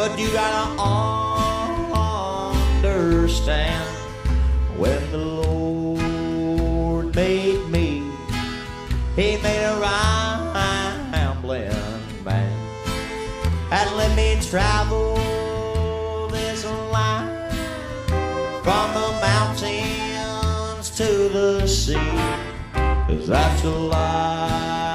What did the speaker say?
But you gotta understand, when the Lord made me, He made a rambling man, and let me travel this line from the mountains to the sea, 'cause that's the life